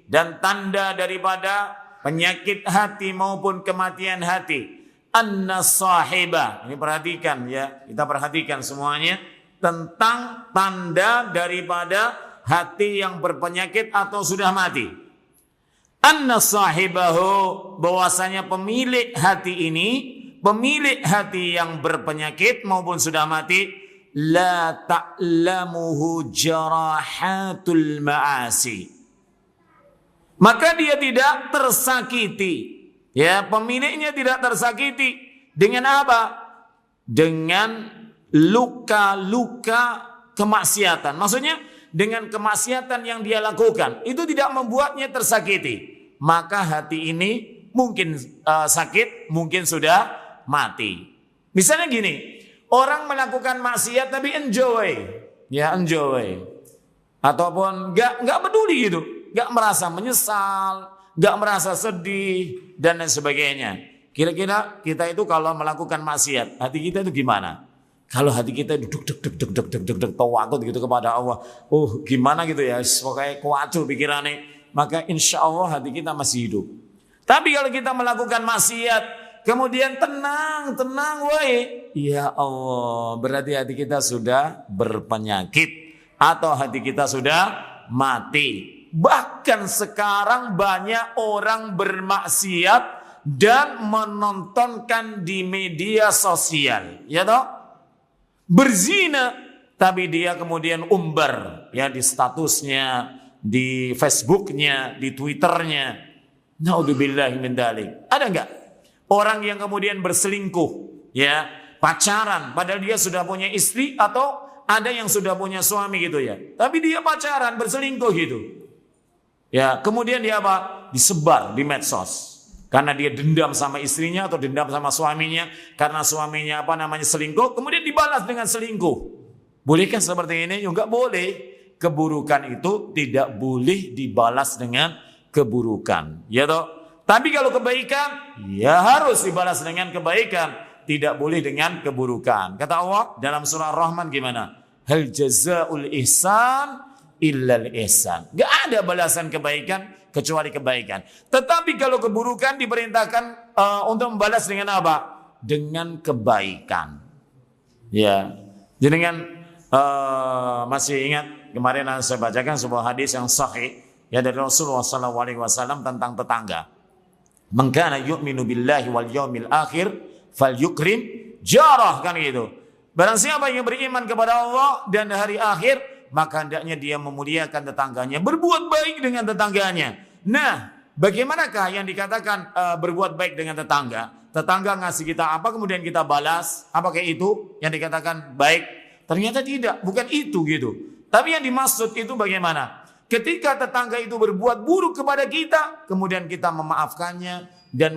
dan tanda daripada penyakit hati maupun kematian hati. Anna sahiba, ini perhatikan ya, kita perhatikan semuanya tentang tanda daripada hati yang berpenyakit atau sudah mati. Anna sahibahu, bahwasanya pemilik hati ini, pemilik hati yang berpenyakit maupun sudah mati, la ta'lamuhu jarahatul ma'asi, maka dia tidak tersakiti. Ya, pemiliknya tidak tersakiti dengan apa? Dengan luka-luka kemaksiatan. Maksudnya dengan kemaksiatan yang dia lakukan itu tidak membuatnya tersakiti. Maka hati ini mungkin sakit, mungkin sudah mati. Misalnya gini, orang melakukan maksiat tapi enjoy, ya enjoy, ataupun nggak peduli gitu, nggak merasa menyesal, nggak merasa sedih dan lain sebagainya. Kira-kira kita itu kalau melakukan maksiat, hati kita itu gimana? Kalau hati kita duduk tawakut gitu kepada Allah, gimana gitu ya, pokoknya kuacu pikirannya, maka insya Allah hati kita masih hidup. Tapi kalau kita melakukan maksiat, kemudian tenang, woi, ya Allah, berarti hati kita sudah berpenyakit atau hati kita sudah mati. Bahkan sekarang banyak orang bermaksiat dan menontonkan di media sosial, ya toh? Berzina, tapi dia kemudian umbar ya di statusnya, di Facebooknya, di Twitternya. Naudzubillahi min dzalik. Ada enggak orang yang kemudian berselingkuh, ya, pacaran padahal dia sudah punya istri, atau ada yang sudah punya suami gitu ya, tapi dia pacaran berselingkuh gitu. Ya, kemudian dia apa? Disebar di medsos. Karena dia dendam sama istrinya atau dendam sama suaminya, karena suaminya selingkuh, kemudian dibalas dengan selingkuh. Bolehkah seperti ini? Ya enggak boleh. Keburukan itu tidak boleh dibalas dengan keburukan. Ya toh? Tapi kalau kebaikan, ya harus dibalas dengan kebaikan, tidak boleh dengan keburukan. Kata Allah dalam surah Ar-Rahman gimana? Hal jazaul ihsan illal ihsan. Gak ada balasan kebaikan kecuali kebaikan. Tetapi kalau keburukan diperintahkan untuk membalas dengan apa? Dengan kebaikan. Ya, jenengan masih ingat kemarin saya bacakan sebuah hadis yang sahih ya dari Rasulullah SAW tentang tetangga. Man kana yu'minu billahi wal yaumil akhir falyukrim jarah, kan gitu. Barang siapa yang beriman kepada Allah dan hari akhir, maka hendaknya dia memuliakan tetangganya, berbuat baik dengan tetangganya. Nah, bagaimanakah yang dikatakan berbuat baik dengan tetangga? Tetangga ngasih kita apa kemudian kita balas, apakah itu yang dikatakan baik? Ternyata tidak, bukan itu gitu. Tapi yang dimaksud itu bagaimana? Ketika tetangga itu berbuat buruk kepada kita, kemudian kita memaafkannya dan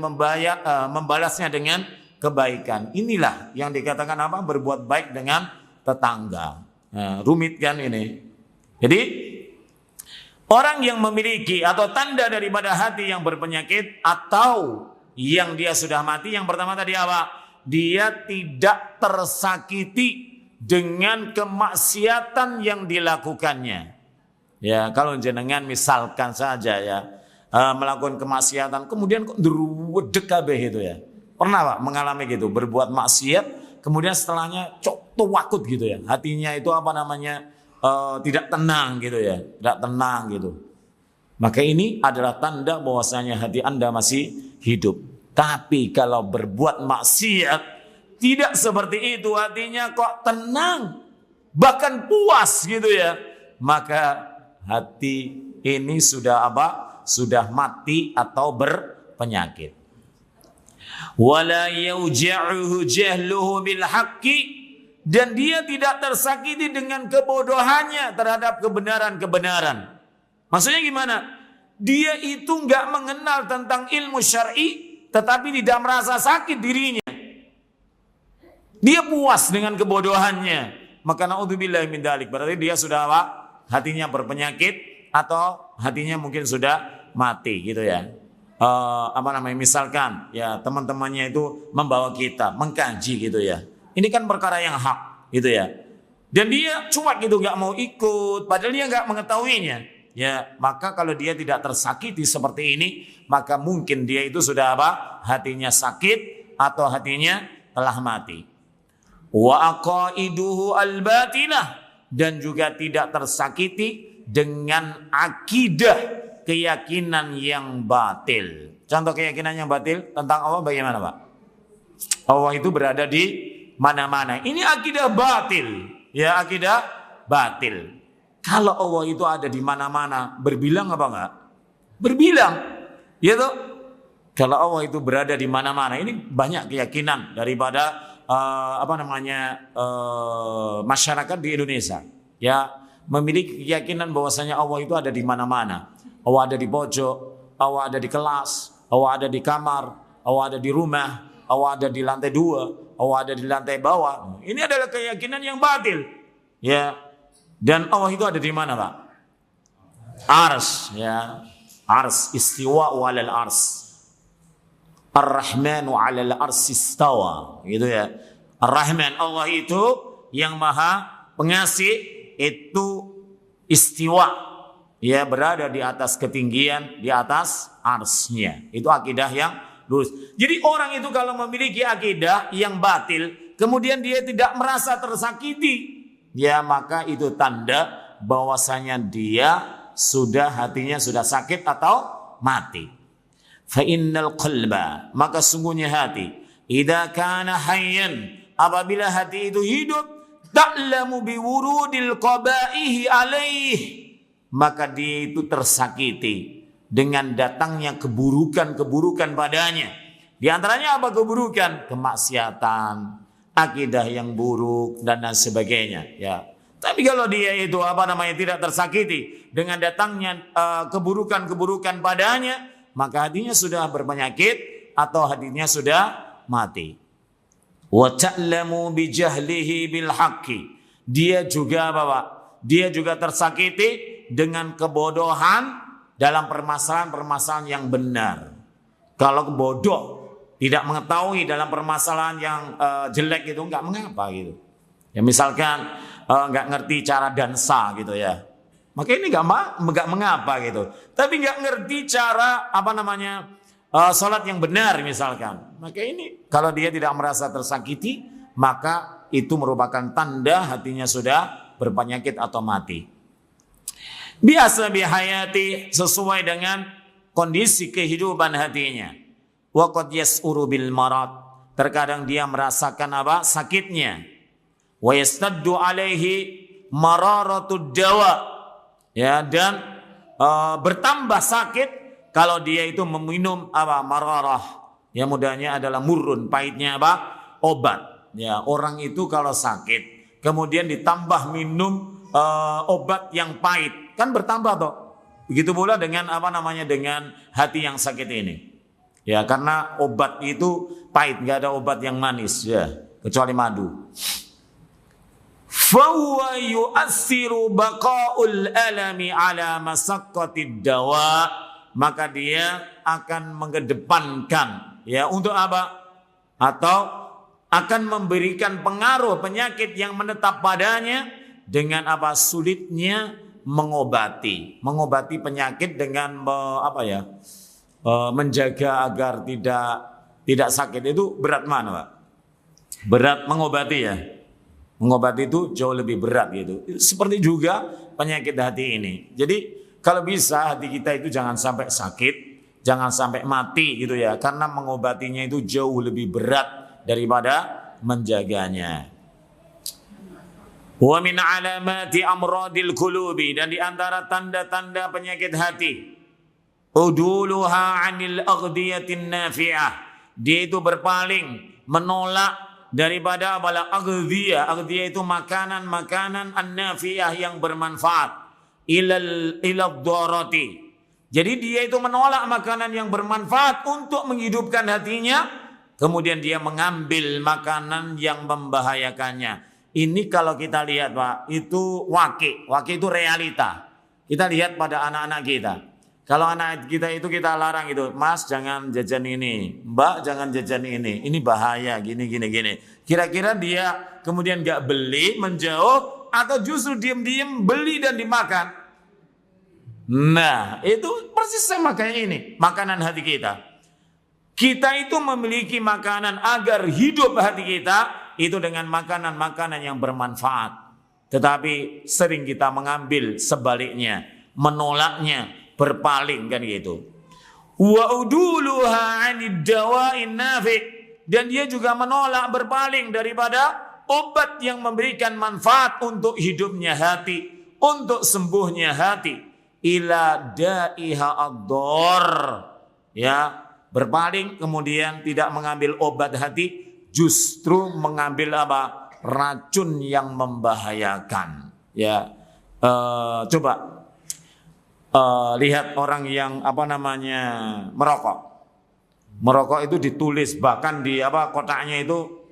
membalasnya dengan kebaikan. Inilah yang dikatakan apa? Berbuat baik dengan tetangga. Nah, rumit kan ini. Jadi orang yang memiliki atau tanda daripada hati yang berpenyakit atau yang dia sudah mati, yang pertama tadi apa? Dia tidak tersakiti dengan kemaksiatan yang dilakukannya. Ya, kalau jenengan misalkan saja ya melakukan kemaksiatan, kemudian kok derwedek kabeh itu ya. Pernah Pak mengalami gitu, berbuat maksiat, kemudian setelahnya cok tuwakut gitu ya. Hatinya itu apa namanya? Tidak tenang gitu ya, tidak tenang gitu. Maka ini adalah tanda bahwasanya hati Anda masih hidup. Tapi kalau berbuat maksiat tidak seperti itu, hatinya kok tenang, bahkan puas gitu ya, maka hati ini sudah apa? Sudah mati atau berpenyakit. Wala yauja'uhu jahluhu bil haqqi, dan dia tidak tersakiti dengan kebodohannya terhadap kebenaran-kebenaran. Maksudnya gimana? Dia itu nggak mengenal tentang ilmu syar'i, tetapi tidak merasa sakit dirinya. Dia puas dengan kebodohannya. Maka naudzubillahi min dzalik. Berarti dia sudah apa? Hatinya berpenyakit atau hatinya mungkin sudah mati gitu ya. Misalkan ya teman-temannya itu membawa kita mengkaji gitu ya. Ini kan perkara yang hak gitu ya. Dan dia cuek gitu, nggak mau ikut, padahal dia nggak mengetahuinya. Ya, maka kalau dia tidak tersakiti seperti ini, maka mungkin dia itu sudah apa? Hatinya sakit atau hatinya telah mati. Wa aqaiduhu al-batilah, dan juga tidak tersakiti dengan akidah keyakinan yang batil. Contoh keyakinan yang batil tentang Allah bagaimana, Pak? Allah itu berada di mana-mana. Ini akidah batil. Ya, akidah batil. Kalau Allah itu ada di mana-mana, berbilang apa enggak? Berbilang. Ya toh? Kalau Allah itu berada di mana-mana, ini banyak keyakinan daripada masyarakat di Indonesia. Ya, memiliki keyakinan bahwasanya Allah itu ada di mana-mana. Allah ada di pojok, Allah ada di kelas, Allah ada di kamar, Allah ada di rumah, Allah ada di lantai 2, Allah ada di lantai bawah. Ini adalah keyakinan yang batil. Ya. Dan Allah itu ada di mana, Pak? Ars, ya. Ars, istiwa walal ars. Ar-Rahmanu 'alal arsy istawa, gitu ya. Ar-Rahman, Allah itu yang Maha Pengasih, itu istiwa, ya, berada di atas ketinggian, di atas arsnya. Itu akidah yang lurus. Jadi orang itu kalau memiliki akidah yang batil, kemudian dia tidak merasa tersakiti, ya, maka itu tanda bahwasanya dia sudah hatinya sudah sakit atau mati. Fa innal qalba, maka sungguhnya hati, idza kana hayyan, apabila hati itu hidup, ta'lamu biwurudil qabaihi alaih, maka dia itu tersakiti dengan datangnya keburukan-keburukan padanya. Di antaranya apa keburukan? Kemaksiatan, akidah yang buruk dan sebagainya, ya. Tapi kalau dia itu tidak tersakiti dengan datangnya keburukan-keburukan padanya, maka hatinya sudah berpenyakit atau hatinya sudah mati. Wa ta'lamu bi jahlihi bil haqqi, dia juga Bapak, dia juga tersakiti dengan kebodohan dalam permasalahan-permasalahan yang benar. Kalau bodoh, tidak mengetahui dalam permasalahan yang jelek itu nggak mengapa gitu. Ya misalkan nggak ngerti cara dansa gitu ya, maka ini nggak mengapa gitu. Tapi nggak ngerti cara sholat yang benar misalkan, maka ini kalau dia tidak merasa tersakiti, maka itu merupakan tanda hatinya sudah berpenyakit atau mati. Biasa bihayati, sesuai dengan kondisi kehidupan hatinya. Wa qad yas'uru bil marad, terkadang dia merasakan sakitnya. Wa yastaddu alaihi mararatud dawa, ya, dan bertambah sakit kalau dia itu meminum mararah, ya mudahnya adalah murun, pahitnya obat. Ya, orang itu kalau sakit kemudian ditambah minum obat yang pahit, kan bertambah toh. Begitu pula dengan dengan hati yang sakit ini. Ya, karena obat itu pahit, nggak ada obat yang manis ya, kecuali madu. Fahuwa yu'assiru baqa'ul alami ala masaqqatid dawa, maka dia akan mengedepankan ya untuk apa? Atau akan memberikan pengaruh penyakit yang menetap padanya dengan sulitnya mengobati penyakit dengan menjaga agar tidak sakit. Itu berat mana, Pak? Berat mengobati ya. Mengobati itu jauh lebih berat gitu. Seperti juga penyakit hati ini. Jadi kalau bisa hati kita itu jangan sampai sakit, jangan sampai mati gitu ya. Karena mengobatinya itu jauh lebih berat daripada menjaganya. Wa min alamati amradil qulubi, dan di antara tanda-tanda penyakit hati, uduluha 'anil aghdiyatin nafi'ah, dia itu berpaling, menolak daripada aghdiyah. Aghdiyah itu makanan-makanan an-nafi'ah yang bermanfaat, ilal dharati. Jadi dia itu menolak makanan yang bermanfaat untuk menghidupkan hatinya, kemudian dia mengambil makanan yang membahayakannya. Ini kalau kita lihat, Pak, itu waqi itu realita. Kita lihat pada anak-anak kita. Kalau anak kita itu kita larang itu, Mas jangan jajan ini, Mbak jangan jajan ini bahaya, gini. Kira-kira dia kemudian gak beli, menjauh, atau justru diam-diam beli dan dimakan? Nah, itu persis sama kayak ini, makanan hati kita. Kita itu memiliki makanan agar hidup hati kita itu dengan makanan-makanan yang bermanfaat. Tetapi sering kita mengambil sebaliknya, menolaknya, berpaling kan gitu. Wa uduluha 'anid dawa'in nafi', dan dia juga menolak, berpaling daripada obat yang memberikan manfaat untuk hidupnya hati, untuk sembuhnya hati, ila da'iha ad-dar. Ya, berpaling kemudian tidak mengambil obat hati, justru mengambil racun yang membahayakan. Ya, coba lihat orang yang merokok. Merokok itu ditulis bahkan di kotaknya itu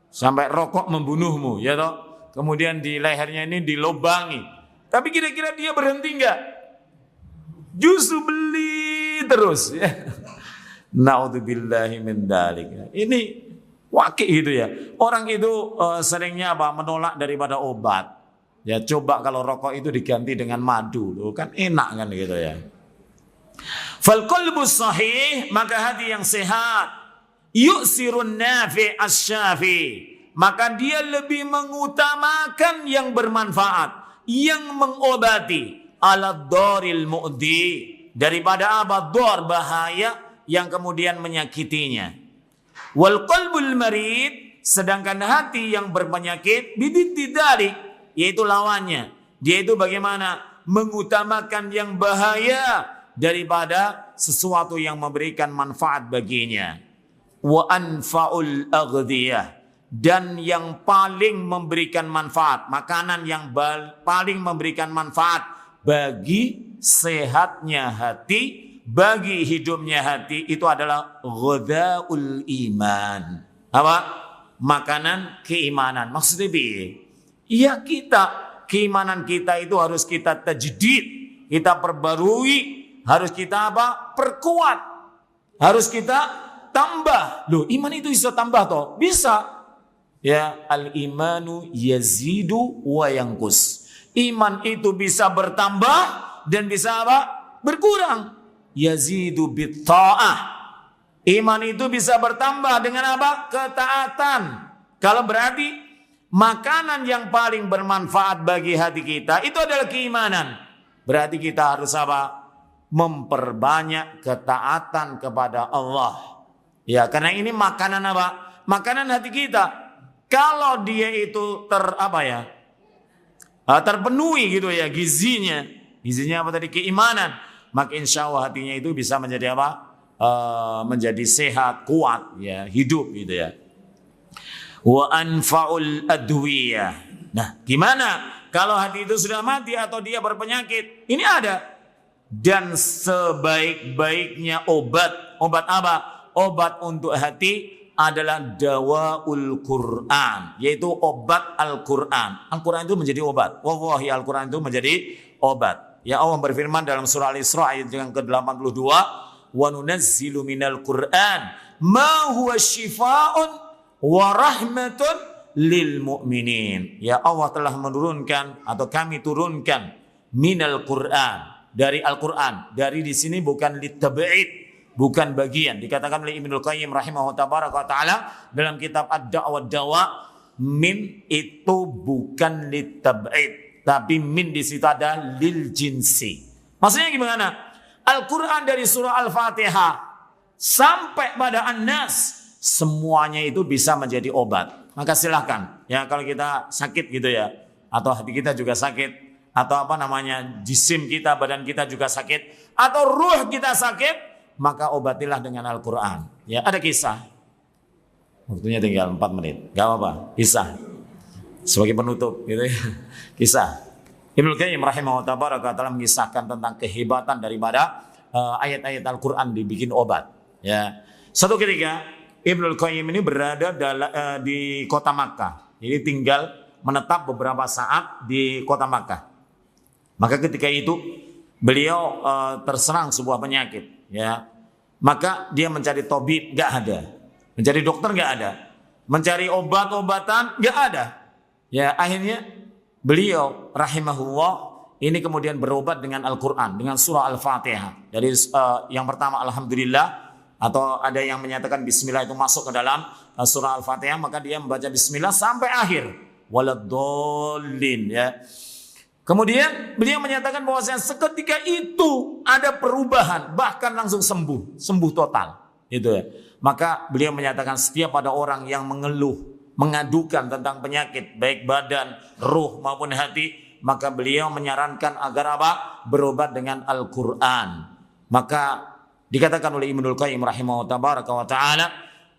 sampai rokok membunuhmu, ya toh. Kemudian di lehernya ini dilobangi. Tapi kira-kira dia berhenti enggak? Justru beli terus. Ya. Naudzubillahi min dzalik. Ini wakil gitu ya. Orang itu seringnya menolak daripada obat. Ya coba kalau rokok itu diganti dengan madu, loh, kan enak kan gitu ya. Fal qalbus sahih, maka hati yang sehat, yu'sirun nafi' asy-syafi, maka dia lebih mengutamakan yang bermanfaat, yang mengobati, ala dharil mu'di, daripada dhar, bahaya yang kemudian menyakitinya. Wal qalbul marid, sedangkan hati yang berpenyakit, bidididari, yaitu lawannya. Dia itu bagaimana? Mengutamakan yang bahaya daripada sesuatu yang memberikan manfaat baginya. Wa anfa'ul aghdiyah, dan yang paling memberikan manfaat, makanan yang paling memberikan manfaat bagi sehatnya hati, bagi hidupnya hati, itu adalah ghadhaul iman. Apa? Makanan keimanan. Maksudnya iya, keimanan kita itu harus kita tajdid, kita perbarui harus kita apa? Perkuat. Harus kita tambah. Loh, iman itu bisa tambah toh? Bisa. Ya, al-imanu yazidu wa yanqus. Iman itu bisa bertambah dan bisa apa? Berkurang. Yazidu bitta'ah. Iman itu bisa bertambah dengan apa? Ketaatan. Kalau berarti makanan yang paling bermanfaat bagi hati kita itu adalah keimanan. Berarti kita harus apa? Memperbanyak ketaatan kepada Allah. Ya, karena ini makanan apa? Makanan hati kita. Kalau dia itu terpenuhi gitu ya gizinya apa tadi, keimanan, maka insya Allah hatinya itu bisa menjadi apa? Menjadi sehat, kuat, ya, hidup gitu ya. Wa anfa'ul adwiyah. Nah, gimana kalau hati itu sudah mati atau dia berpenyakit? Ini ada. Dan sebaik-baiknya obat apa? Obat untuk hati adalah dawaul Quran, yaitu obat Al-Quran. Al-Quran itu menjadi obat. Wallahi Al-Quran itu menjadi obat. Ya, Allah berfirman dalam surah Al-Isra ayat yang ke-82, wa nunazzilu minal Qur'an ma huwa syifaa'un wa rahmatun lil mu'minin. Ya, Allah telah menurunkan atau kami turunkan minal Qur'an, dari Al-Quran. Dari di sini bukan litab'id, bukan bagian. Dikatakan oleh Ibnul Qayyim rahimahullah ta'ala dalam kitab Ad-Da'wa Dawa, min itu bukan litab'id, tapi min di situ ada lil jinsi. Maksudnya gimana? Al-Quran dari surah Al-Fatihah sampai pada An-Nas, semuanya itu bisa menjadi obat. Maka silahkan, ya, kalau kita sakit gitu ya, atau hati kita juga sakit, atau jisim kita, badan kita juga sakit, atau ruh kita sakit, maka obatilah dengan Al-Quran. Ya, ada kisah. Waktunya tinggal 4 menit. Gak apa-apa. Kisah. Sebagai penutup gitu ya. Kisah. Ibnul Qayyim rahimahullah ta'ala mengisahkan tentang kehebatan daripada ayat-ayat Al-Quran dibikin obat. Ya. Satu ketika Ibnul Qayyim ini berada di kota Makkah. Jadi tinggal menetap beberapa saat di kota Makkah. Maka ketika itu beliau terserang sebuah penyakit. Ya, maka dia mencari tabib, nggak ada, mencari dokter nggak ada, mencari obat-obatan nggak ada. Ya, akhirnya beliau rahimahullah ini kemudian berobat dengan Al-Quran, dengan surah Al-Fatihah. Jadi yang pertama Alhamdulillah, atau ada yang menyatakan Bismillah itu masuk ke dalam surah Al-Fatihah, maka dia membaca Bismillah sampai akhir. Waladdallin, ya. Kemudian beliau menyatakan bahwasanya seketika itu ada perubahan, bahkan langsung sembuh total, gitu ya. Maka beliau menyatakan setiap ada orang yang mengeluh, mengadukan tentang penyakit baik badan, ruh maupun hati, maka beliau menyarankan agar apa? Berobat dengan Al-Quran. Maka dikatakan oleh Ibnul Qayyim rahimahullah ta'ala,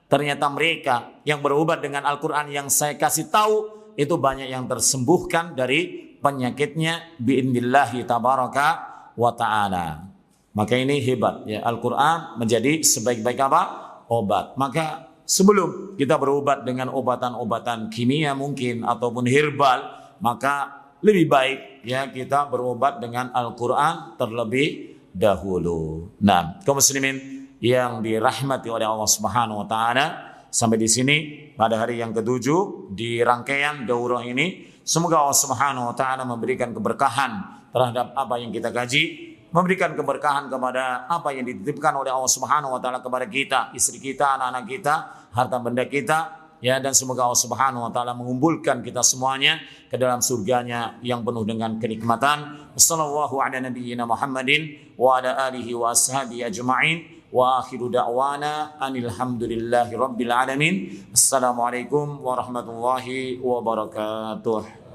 ternyata mereka yang berobat dengan Al-Quran yang saya kasih tahu itu banyak yang tersembuhkan dari penyakitnya bi'idnillahi tabaraka wa ta'ala. Maka ini hebat ya, Al-Quran menjadi sebaik-baik apa? Obat. Maka sebelum kita berobat dengan obatan-obatan kimia mungkin ataupun herbal, maka lebih baik ya kita berobat dengan Al-Quran terlebih dahulu. Nah, kaum muslimin yang dirahmati oleh Allah Subhanahu wa taala, sampai di sini pada hari yang ke-7 di rangkaian daurah ini, semoga Allah Subhanahu wa taala memberikan keberkahan terhadap apa yang kita kaji, memberikan keberkahan kepada apa yang dititipkan oleh Allah Subhanahu wa taala kepada kita, istri kita, anak-anak kita, harta benda kita, ya, dan semoga Allah Subhanahu wa taala mengumpulkan kita semuanya ke dalam surganya yang penuh dengan kenikmatan. Wassallallahu ala nabiyyina Muhammadin wa ala alihi wa ashabihi ajma'in. Wa akhiru da'wana anil hamdulillahi rabbil alamin. Assalamualaikum warahmatullahi wabarakatuh.